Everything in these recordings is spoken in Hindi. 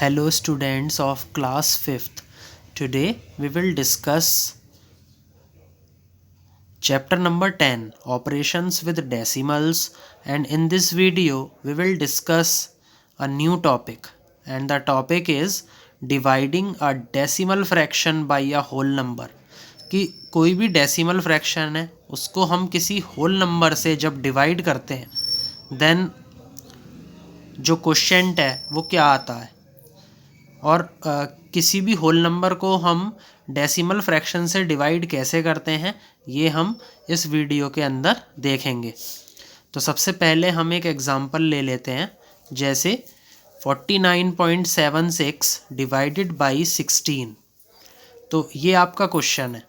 Hello students of class 5th. Today we will discuss chapter number 10 operations with decimals, and in this video we will discuss a new topic, and the topic is dividing a decimal fraction by a whole number. कि कोई भी डेसिमल फ्रैक्शन है उसको हम किसी होल नंबर से जब डिवाइड करते हैं देन जो क्वोशिएंट है वो क्या आता है, और किसी भी होल नंबर को हम डेसिमल फ्रैक्शन से डिवाइड कैसे करते हैं ये हम इस वीडियो के अंदर देखेंगे। तो सबसे पहले हम एक एग्ज़ाम्पल ले लेते हैं, जैसे 49.76 डिवाइडेड बाई 16। तो ये आपका क्वेश्चन है।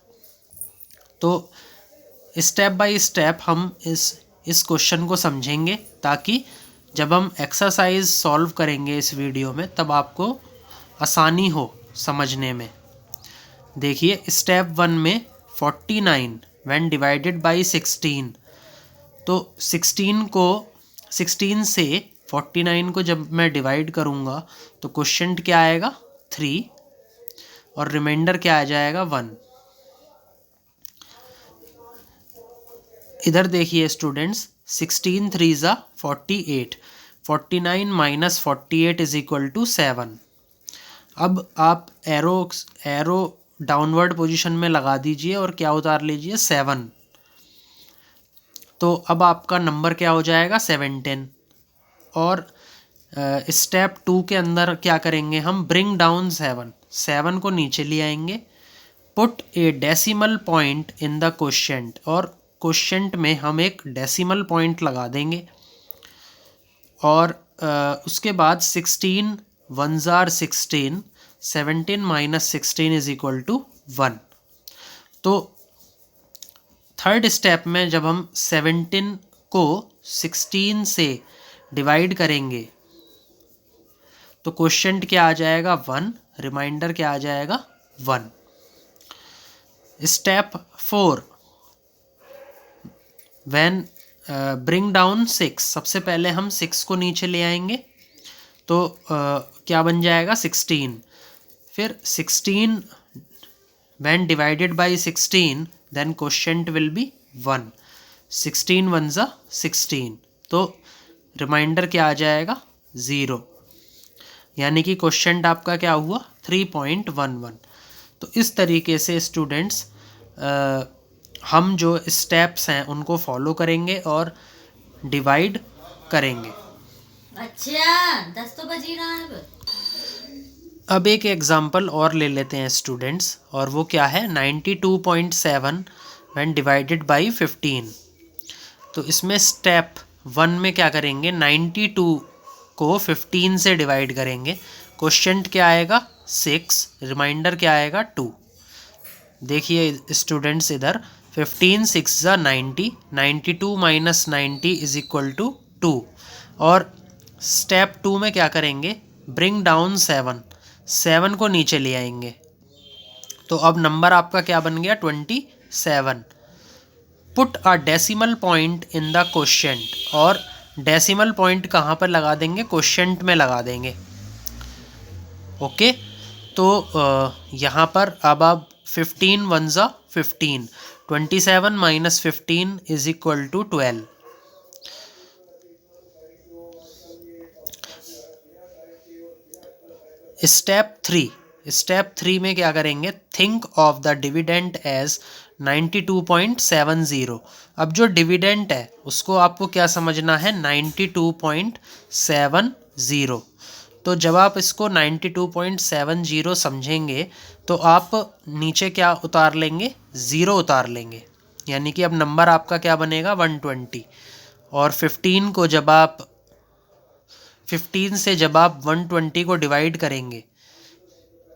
तो स्टेप बाय स्टेप हम इस क्वेश्चन को समझेंगे ताकि जब हम एक्सरसाइज सॉल्व करेंगे इस वीडियो में तब आपको आसानी हो समझने में। देखिए स्टेप 1 में 49 व्हेन डिवाइडेड बाय 16, तो 16 से 49 को जब मैं डिवाइड करूँगा तो क्वोशिएंट क्या आएगा 3 और रिमाइंडर क्या आ जाएगा 1। इधर देखिए स्टूडेंट्स, 16 3 ज़ा 48, 49 माइनस 48 इज इक्वल टू 7। अब आप एरो डाउनवर्ड पोजीशन में लगा दीजिए और क्या उतार लीजिए 7। तो अब आपका नंबर क्या हो जाएगा 17। और स्टेप 2 के अंदर क्या करेंगे हम, ब्रिंग डाउन 7 को नीचे ले आएंगे। Put A decimal point in the quotient, और क्वोशिएंट में हम एक डेसिमल पॉइंट लगा देंगे। और उसके बाद 16 1 ज़ार 16, 17 माइनस 16 इज इक्वल टू 1। तो थर्ड स्टेप में जब हम 17 को 16 से डिवाइड करेंगे तो क्वोशिएंट क्या आ जाएगा 1, रिमाइंडर क्या आ जाएगा 1। स्टेप 4 व्हेन ब्रिंग डाउन 6, सबसे पहले हम 6 को नीचे ले आएंगे तो क्या बन जाएगा 16। फिर 16 when divided by 16 then quotient will be 1, 16 1 ज़ा 16, तो रिमाइंडर क्या आ जाएगा 0, यानी कि क्वोशिएंट आपका क्या हुआ 3.11। तो इस तरीके से स्टूडेंट्स हम जो स्टेप्स हैं उनको फॉलो करेंगे और डिवाइड करेंगे। अच्छा 10 तो बज ही रहा है। अब एक एग्जांपल और ले लेते हैं स्टूडेंट्स, और वो क्या है 92.7 व्हेन डिवाइडेड बाय 15। तो इसमें स्टेप 1 में क्या करेंगे, 92 को 15 से डिवाइड करेंगे। क्वोशिएंट क्या आएगा 6, रिमाइंडर क्या आएगा 2। देखिए स्टूडेंट्स इधर 15 6 ज़ा 90, 92 माइनस 90 इज इक्वल टू 2। और स्टेप 2 में क्या करेंगे, ब्रिंग डाउन 7 को नीचे ले आएंगे। तो अब नंबर आपका क्या बन गया 27। Put a decimal point in the quotient, और डेसिमल पॉइंट कहाँ पर लगा देंगे, क्वोशिएंट में लगा देंगे। ओके, तो यहाँ पर अब आप 15 1 ज़ा 15, 27 minus 15 is equal to 12। Step 3 में क्या करेंगे, think of the dividend as 92.70। अब जो डिविडेंड है उसको आपको क्या समझना है 92.70। तो जब आप इसको 92.70 समझेंगे तो आप नीचे क्या उतार लेंगे, 0 उतार लेंगे, यानी कि अब नंबर आपका क्या बनेगा 120। और 15 को जब आप 15 से जब आप 120 को डिवाइड करेंगे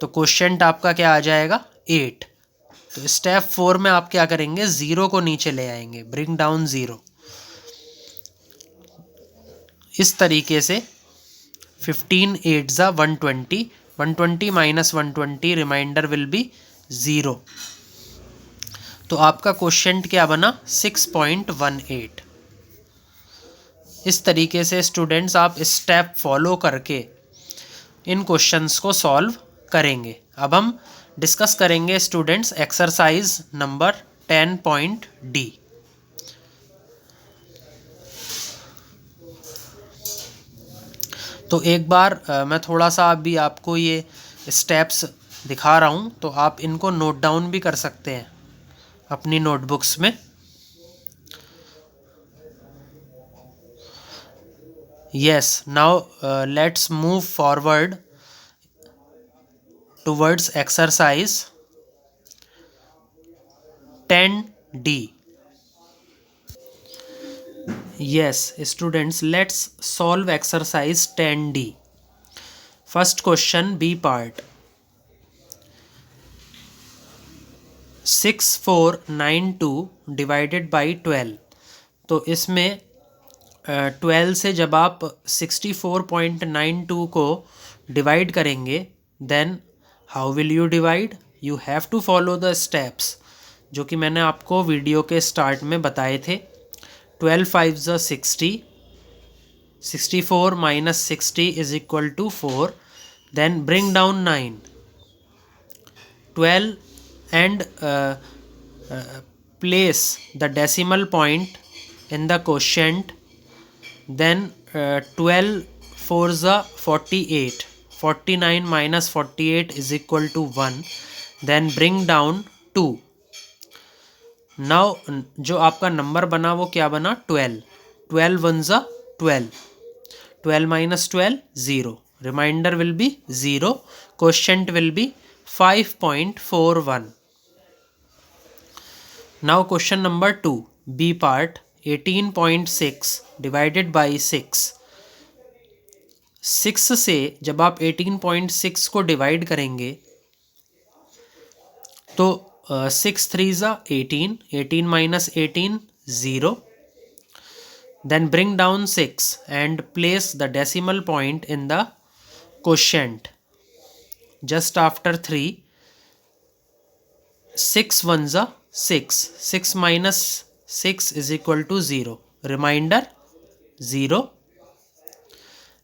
तो क्वोशिएंट आपका क्या आ जाएगा 8। तो स्टेप 4 में आप क्या करेंगे, 0 को नीचे ले आएंगे, ब्रिंग डाउन 0। इस तरीके से 15 8 ज़ा 120, 120 माइनस 120 रिमाइंडर विल बी 0। तो आपका क्वोशिएंट क्या बना 6.18। इस तरीके से स्टूडेंट्स आप स्टेप फॉलो करके इन क्वेश्चंस को सॉल्व करेंगे। अब हम डिस्कस करेंगे स्टूडेंट्स एक्सरसाइज नंबर 10.D। तो एक बार मैं थोड़ा सा अभी आपको ये स्टेप्स दिखा रहा हूँ, तो आप इनको नोट डाउन भी कर सकते हैं अपनी नोटबुक्स में। Yes, now let's move forward towards exercise 10D. Yes, students, let's solve exercise 10D. First question, B part. 6492 divided by 12. तो इसमें 12 से जब आप 64.92 को डिवाइड करेंगे, then how will you divide? You have to follow the steps जो कि मैंने आपको वीडियो के स्टार्ट में बताए थे। 12 5 ज़ 60, 64 minus 60 is equal to 4, then bring down 9, 12 and place the decimal point in the quotient. Then 12 4s are 48, 49 minus 48 is equal to 1, then bring down 2. Now जो आपका नंबर बना वो क्या बना? 12, 12 1s are 12, 12 minus 12 0, remainder will be 0, quotient will be 5.41. Now question number 2, B part. 18.6 divided by 6. 6 से जब आप 18.6 को डिवाइड करेंगे तो 6 3 ज़ा 18, 18 minus 18 0, then bring down 6 and place the decimal point in the quotient just after 3. 6 1 ज़ा 6, 6 minus 6 is equal to 0, remainder 0,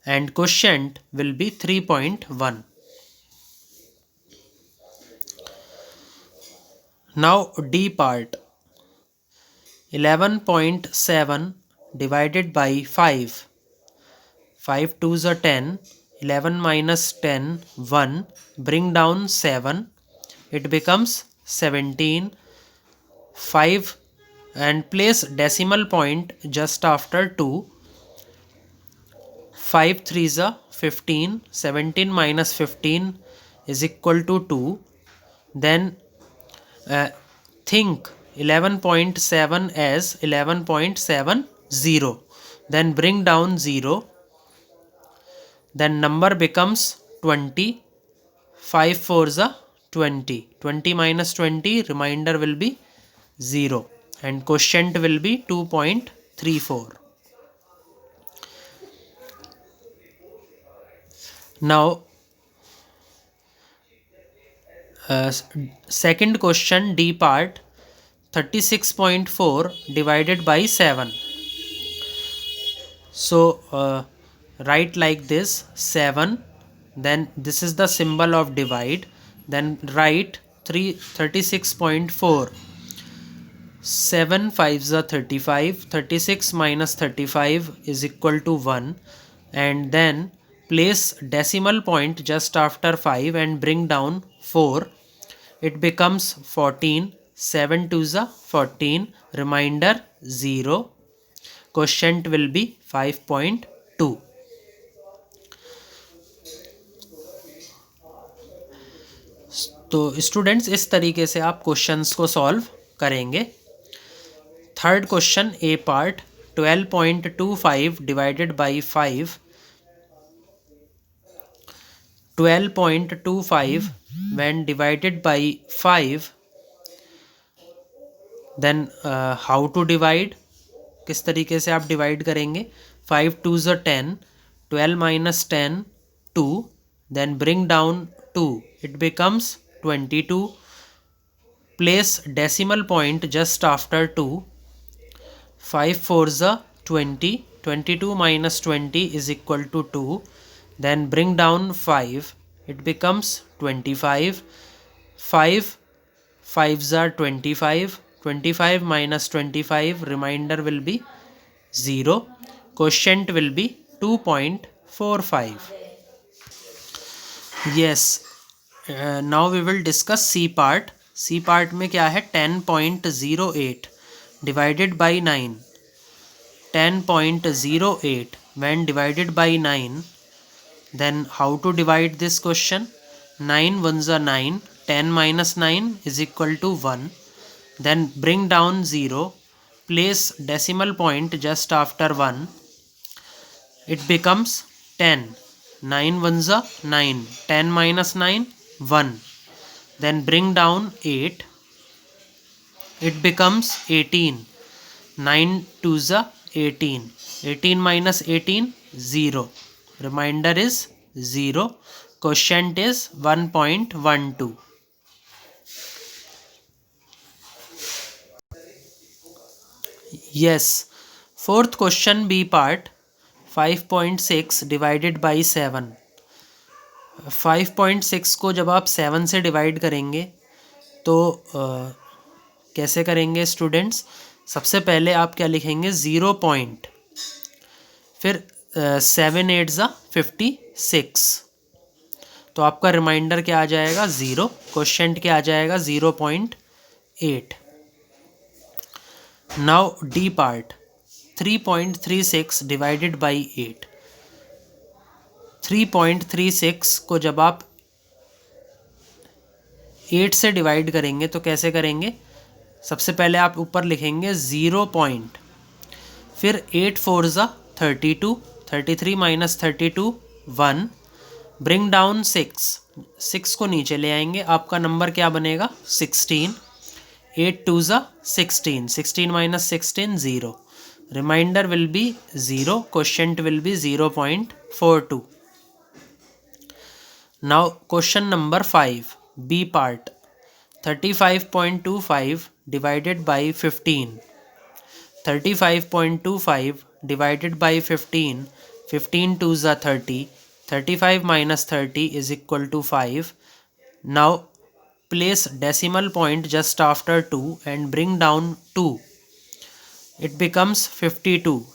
and quotient will be 3.1. Now D part. 11.7 divided by 5. 5 2s are 10, 11 minus 10 1, bring down 7, it becomes 17, 5 and place decimal point just after 2. 5 3s are 15, 17 minus 15 is equal to 2. Then think 11.7 as 11.70, then bring down 0, then number becomes 20, 5 4s are 20, 20 minus 20, remainder will be 0, and quotient will be 2.34. Now second question, D part. 36.4 divided by 7. So write like this, 7, then this is the symbol of divide, then write 36.4. 7 5s are 35, 36 minus 35 is equal to 1, and then place decimal point just after 5 and bring down 4, it becomes 14, 7 2s are 14, remainder 0, quotient will be 5.2. तो स्टूडेंट्स इस तरीके से आप क्वेश्चंस को सॉल्व करेंगे। Third question, A part. 12.25 divided by 5. 12.25 when divided by 5, then how to divide? किस तरीके से आप डिवाइड करेंगे? 5 2s are 10, 12 minus 10 2, then bring down 2, it becomes 22, place decimal point just after 2, 5 4s are 20, 22 minus 20 is equal to 2, then bring down 5, it becomes 25. 5 5s are 25. 25 minus 25, remainder will be 0. Quotient will be 2.45. Yes. Now we will discuss C part. C part में क्या है? 10.08 divided by 9. 10.08 when divided by 9, then how to divide this question? 9 ones are 9. 10 minus 9 is equal to 1. Then bring down 0. Place decimal point just after 1. It becomes 10. 9 ones are 9. 10 minus 9, 1. Then bring down 8. It becomes 18. 9 twos are 18. 18 minus 18, 0. Remainder is 0. Quotient is 1.12. Yes. Fourth question B part. 5.6 divided by 7. 5.6 को जब आप 7 से डिवाइड करेंगे तो कैसे करेंगे स्टूडेंट्स? सबसे पहले आप क्या लिखेंगे? 0 पॉइंट, फिर 7 8 ज़ा 56, तो आपका रिमाइंडर क्या आ जाएगा? 0. क्वोशिएंट क्या आ जाएगा? 0.8. Now D part. 3.36 divided by 8. 3.36 को जब आप 8 से डिवाइड करेंगे तो कैसे करेंगे? सबसे पहले आप ऊपर लिखेंगे 0 पॉइंट, फिर 8 4 ज़ा 32. 33 माइनस 32, 1. ब्रिंग डाउन 6 को नीचे ले आएंगे. आपका नंबर क्या बनेगा? 16. 8 2 ज़ा 16. 16 minus 16, 0. Remainder will be 0. Quotient will be 0.42. Now question number 5. B part. 35.25 divided by 15. 35.25 divided by 15. 15 2s are 30. 35 minus 30 is equal to 5. Now place decimal point just after 2 and bring down 2. It becomes 52.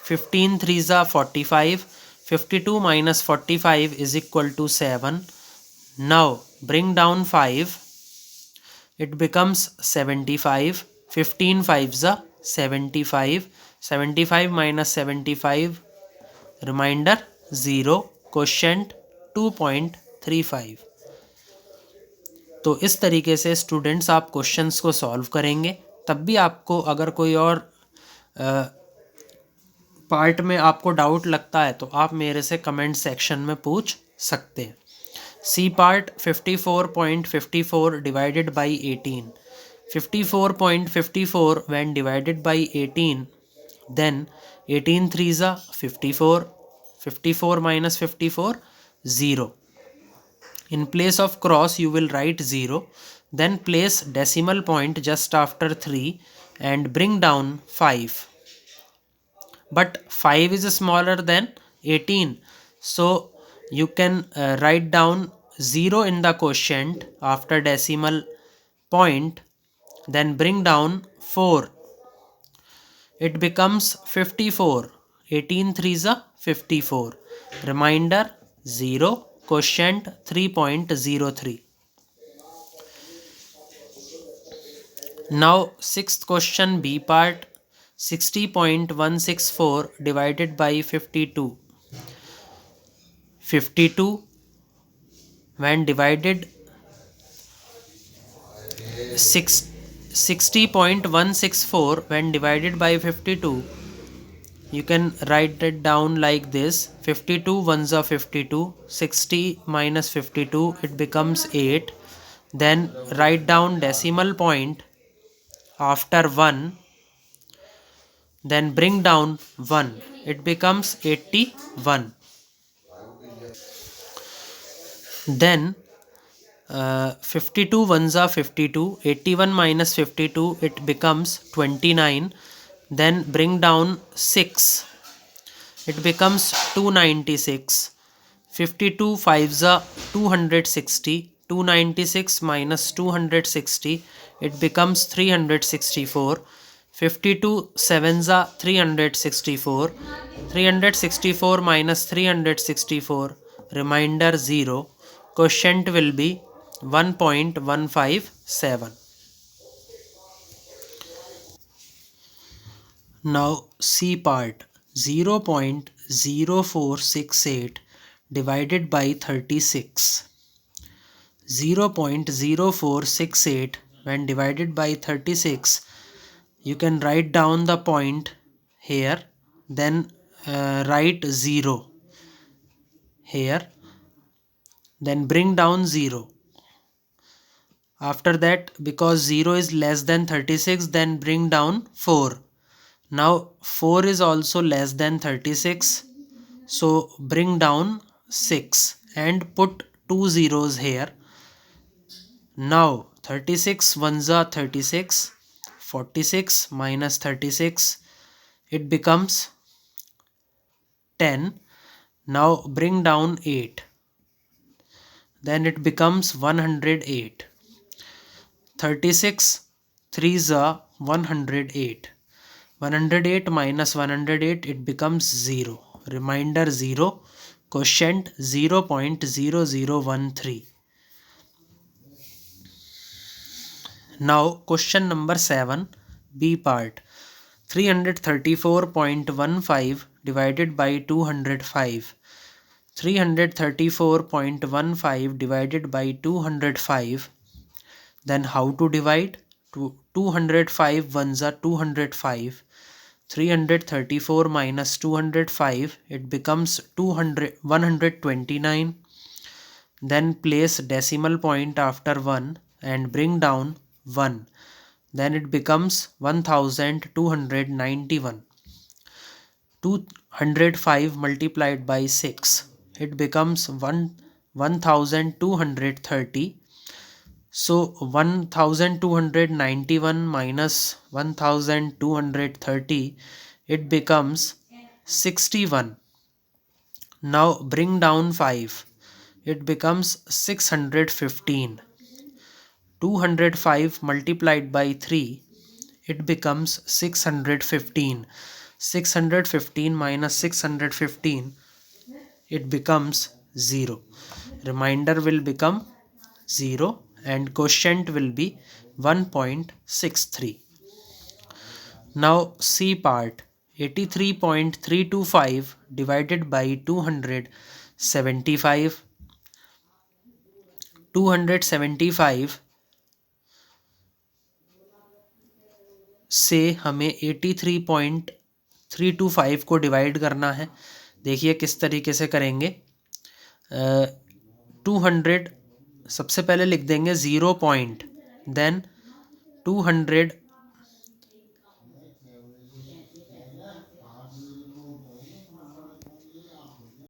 15 3s are 45. 52 minus 45 is equal to 7. Now bring down 5. It becomes 75. 15 5s are 75. 75 minus 75, remainder 0. Quotient 2.35. तो इस तरीके से स्टूडेंट्स आप क्वेश्चंस को सॉल्व करेंगे. तब भी आपको अगर कोई और पार्ट में आपको डाउट लगता है तो आप मेरे से कमेंट सेक्शन में पूछ सकते हैं. C part. 54.54 divided by 18. 54.54 when divided by 18, then 18 3s are 54. 54 minus 54, 0. In place of cross you will write 0. Then place decimal point just after 3 and bring down 5. But 5 is smaller than 18, so you can write down 0 in the quotient after decimal point. Then bring down 4. It becomes 54. 18 3s are 54. Remainder 0. Quotient 3.03. Now sixth question B part. 60.164 divided by 52. 52 when divided 60.164 when divided by 52, you can write it down like this. 52 ones are 52. 60 minus 52, it becomes 8. Then write down decimal point after 1. Then bring down 1. It becomes 81. Then 52 ones are 52. 81 minus 52, it becomes 29. Then bring down 6. It becomes 296. 52 5 za 260, 296 minus 260, it becomes 364. 52 7 za 364, 364 minus 364, remainder 0. Quotient will be 1.157. Now C part. 0.0468 divided by 36. 0.0468 when divided by 36, you can write down the point here, then write 0 here, then bring down 0. After that, because 0 is less than 36, then bring down 4. Now 4 is also less than 36, so bring down 6 and put 2 zeros here. Now 36 ones are 36, 46 minus 36, it becomes 10. Now bring down 8, then it becomes 108. 36 3s are 108. 108 minus 108, it becomes 0. Remainder 0. Quotient 0.0013. Now question number 7, B part. 334.15 divided by 205. 334.15 divided by 205. Then how to divide? 205 ones are 205. 334 minus 205, it becomes 129. Then place decimal point after 1 and bring down 1. Then it becomes 1291. 205 multiplied by 6, it becomes 1230. So 1291 minus 1230, it becomes 61. Now bring down 5, it becomes 615. 205 multiplied by 3, it becomes 615. 615 minus 615, it becomes 0. Remainder will become 0 and quotient will be 1.63. Now C part. 83.325 divided by 275. 275 से हमें 83.325 को डिवाइड करना है. देखिए किस तरीके से करेंगे. 200 सबसे पहले लिख देंगे 0 पॉइंट, देन 200